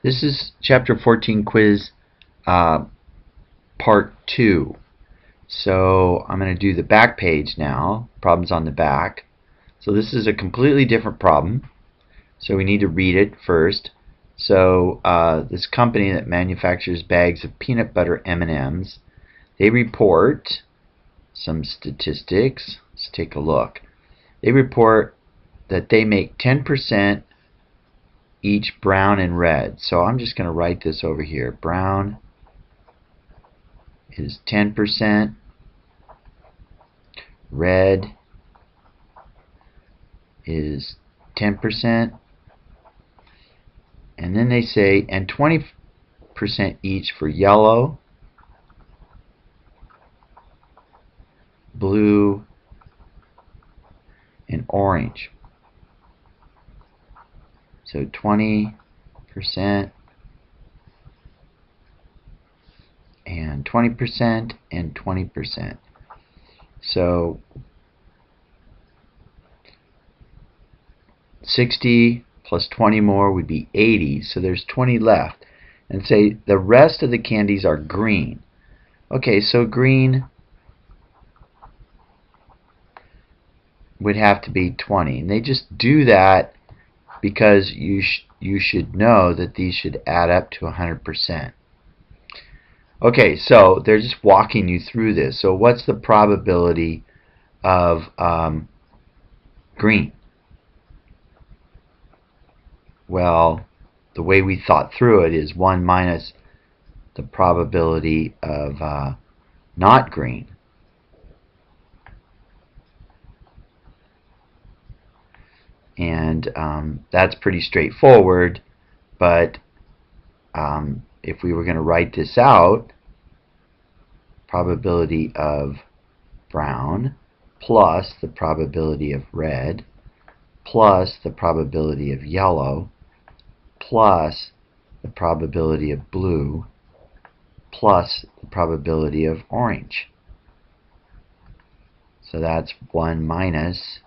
This is Chapter 14 quiz part 2. So I'm going to do the back page now. Problems on the back. So this is a completely different problem. So we need to read it first. So this company that manufactures bags of peanut butter M&Ms, they report some statistics. Let's take a look. They report that they make 10% each brown and red. So I'm just going to write this over here. Brown is 10%, red is 10%, and then they say, and 20% each for yellow, blue, and orange. So 20% and 20% and 20%. So 60 plus 20 more would be 80. So there's 20 left. And say the rest of the candies are green. Okay, so green would have to be 20. And they just do that because you should know that these should add up to 100%. Okay, so they're just walking you through this. So what's the probability of green? Well, the way we thought through it is 1 minus the probability of not green. And that's pretty straightforward, but if we were going to write this out, probability of brown plus the probability of red plus the probability of yellow plus the probability of blue plus the probability of orange. So that's 1 minus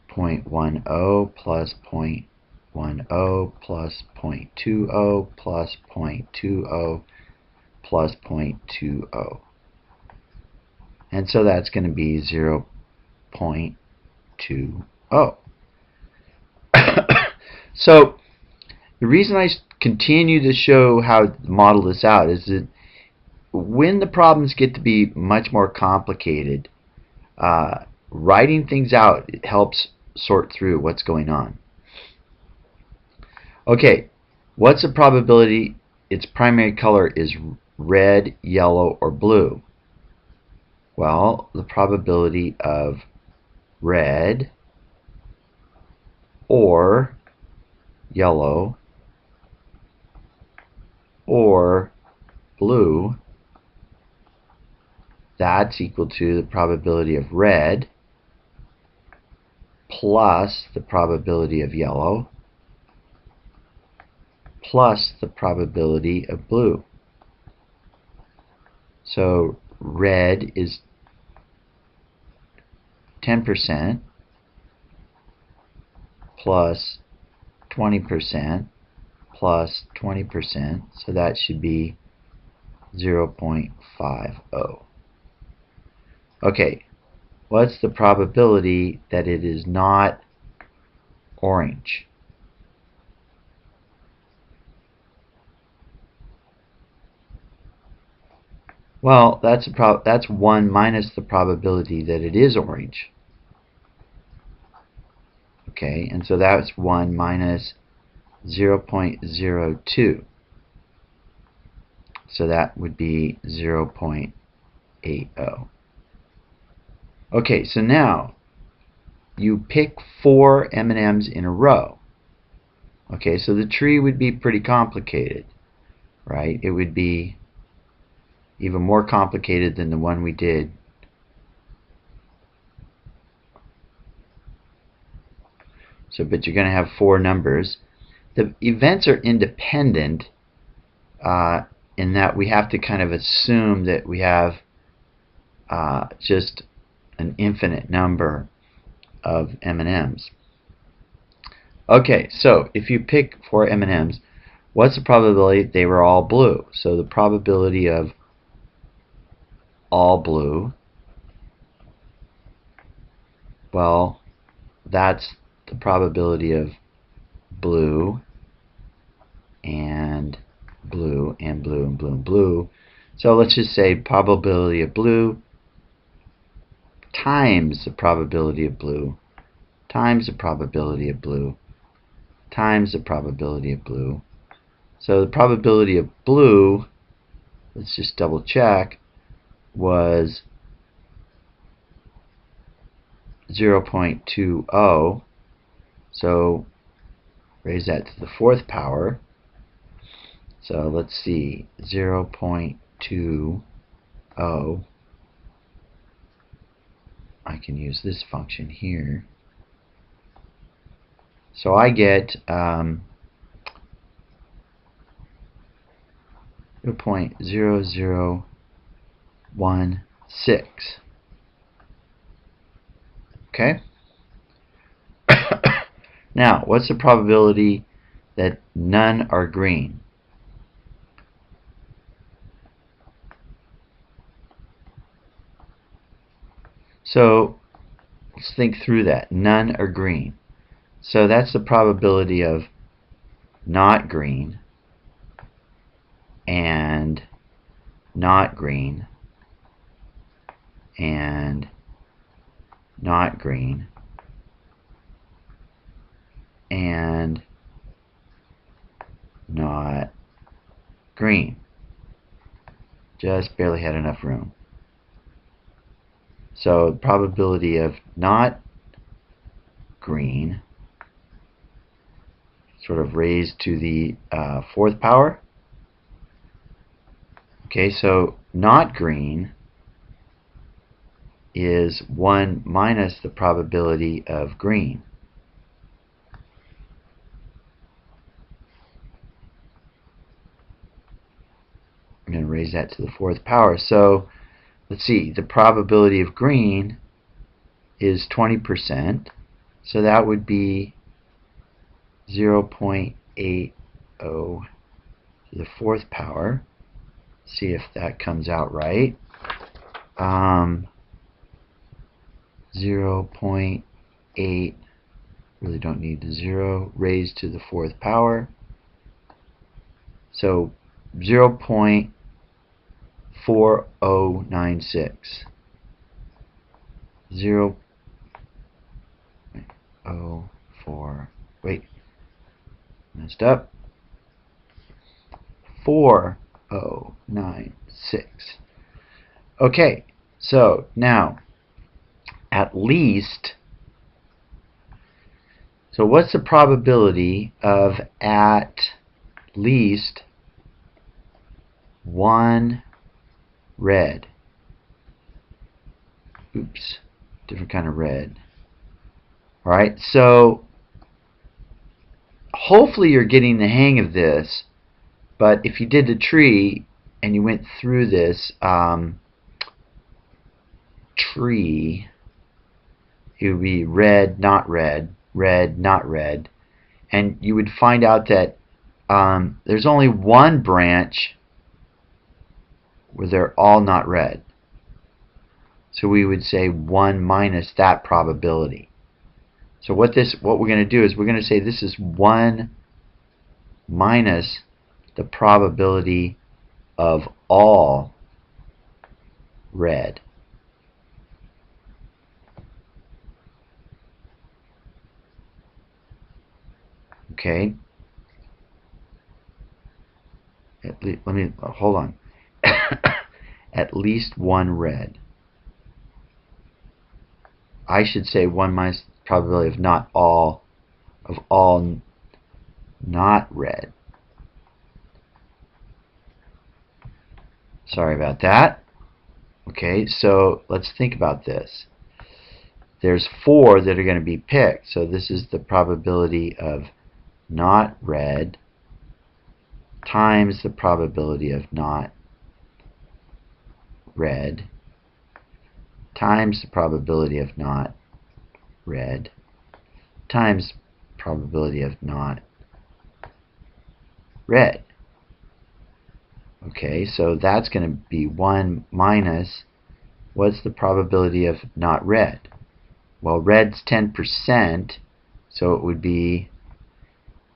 0.10 plus 0.10 plus 0.20 plus 0.20 plus 0.20. And so that's going to be 0.20. So the reason I continue to show how to model this out is that when the problems get to be much more complicated, writing things out, it helps sort through what's going on. Okay, what's the probability its primary color is red, yellow, or blue? Well, the probability of red or yellow or blue, that's equal to the probability of red plus the probability of yellow plus the probability of blue. So red is 10% plus 20% plus 20%, so that should be 0.50. Okay, what's the probability that it is not orange? Well, that's 1 minus the probability that it is orange. Okay, and so that's 1 minus 0.02. So that would be 0.80. Okay, so now you pick 4 M&Ms in a row. Okay, so the tree would be pretty complicated, right? It would be even more complicated than the one we did. So, but you're going to have 4 numbers. The events are independent in that we have to kind of assume that we have just an infinite number of M&Ms. Okay, so if you pick 4 M&Ms, what's the probability they were all blue? So the probability of all blue, well, that's the probability of blue and blue and blue and blue and blue. So let's just say probability of blue times the probability of blue times the probability of blue times the probability of blue. So the probability of blue, let's just double check, was 0.20. So raise that to the 4th power. So let's see, 0.20. I can use this function here. So I get 0.0016. Okay? Now, what's the probability that none are green? So let's think through that. None are green. So that's the probability of not green and not green and not green and not green. Just barely had enough room. So the probability of not green sort of raised to the 4th power. Okay, so not green is 1 minus the probability of green. I'm going to raise that to the 4th power. So let's see, the probability of green is 20%. So that would be 0.80 to the 4th power. See if that comes out right. 0.8, really don't need the 0, raised to the 4th power. So 0.4096. 0.04, wait, messed up. 4096. Okay, so now at least, so what's the probability of at least one red? Oops, different kind of red. Alright, so hopefully you're getting the hang of this, but if you did the tree and you went through this tree, it would be red, not red, red, not red, and you would find out that there's only one branch where they're all not red. So we would say 1 minus that probability. So what we're going to do is we're going to say this is 1 minus the probability of all red. Okay. Let me hold on. At least one red. I should say 1 minus probability of not all not red. Sorry about that. Okay, so let's think about this. There's 4 that are going to be picked, so this is the probability of not red times the probability of not red times the probability of not red times probability of not red. Okay, so that's going to be 1 minus, what's the probability of not red? Well, red's 10%, so it would be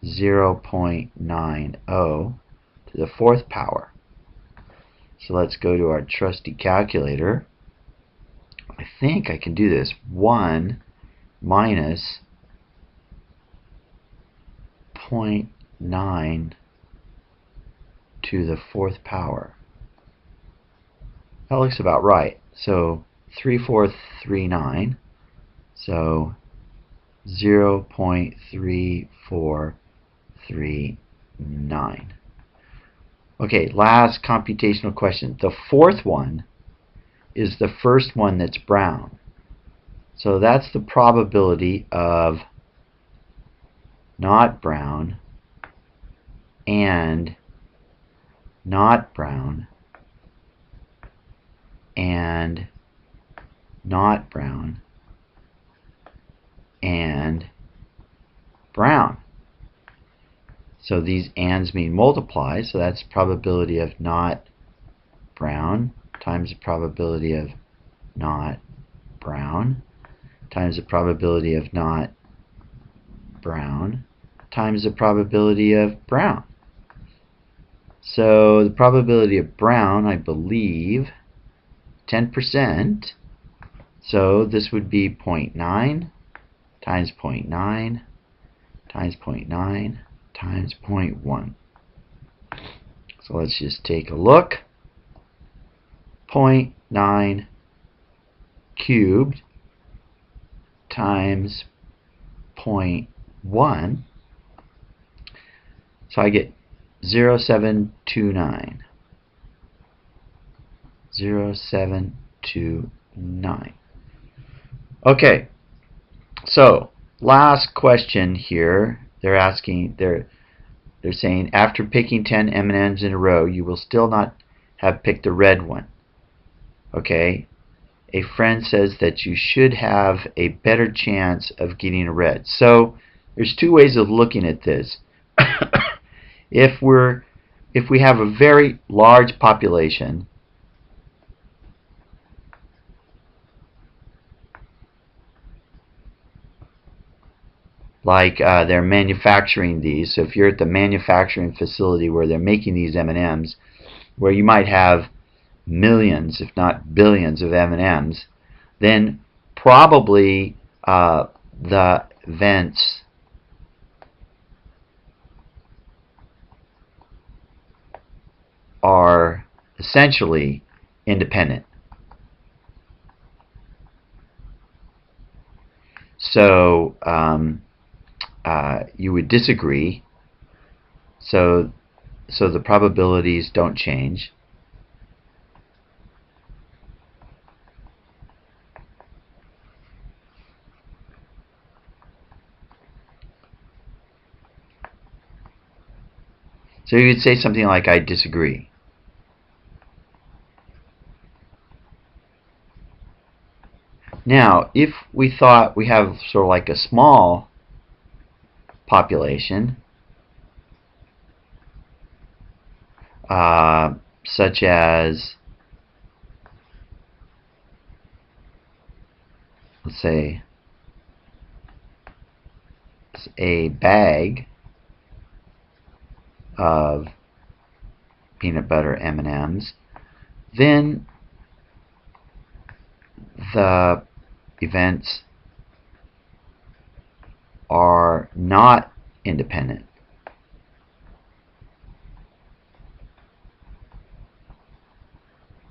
0.90 to the 4th power. So let's go to our trusty calculator. I think I can do this. 1 minus 0.9 to the 4th power. That looks about right. So 3439. So 0.3439. Okay, last computational question. The 4th one is the first one that's brown. So that's the probability of not brown and not brown and not brown and brown. So these ands mean multiply, so that's probability of not brown times the probability of not brown times the probability of not brown times the probability of brown. So the probability of brown, I believe, 10%. So this would be 0.9 times 0.9 times 0.9 times 0.1. So let's just take a look. 0.9 cubed times 0.1. So I get 0.729. 0.729. Okay, so last question here. They're saying after picking 10 M&Ms in a row, you will still not have picked the red one. Okay, a friend says that you should have a better chance of getting a red. So there's two ways of looking at this. If we have a very large population, like they're manufacturing these, so if you're at the manufacturing facility where they're making these M&Ms, where you might have millions, if not billions of M&Ms, then probably the events are essentially independent. So you would disagree. So the probabilities don't change. So you would say something like, I disagree. Now, if we thought we have sort of like a small population, such as, let's say, a bag of peanut butter M&Ms, then the events are not independent.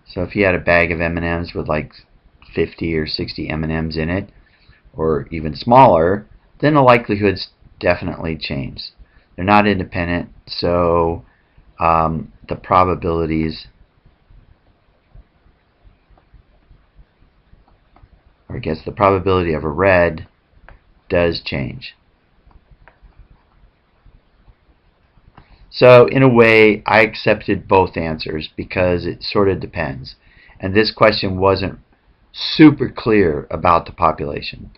So if you had a bag of M&Ms with like 50 or 60 M&Ms in it, or even smaller, then the likelihoods definitely change. They're not independent, so the probabilities, or I guess the probability of a red does change. So in a way, I accepted both answers because it sort of depends. And this question wasn't super clear about the population.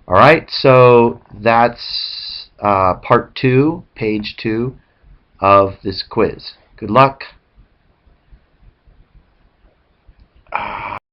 Alright, so that's part 2, page 2 of this quiz. Good luck.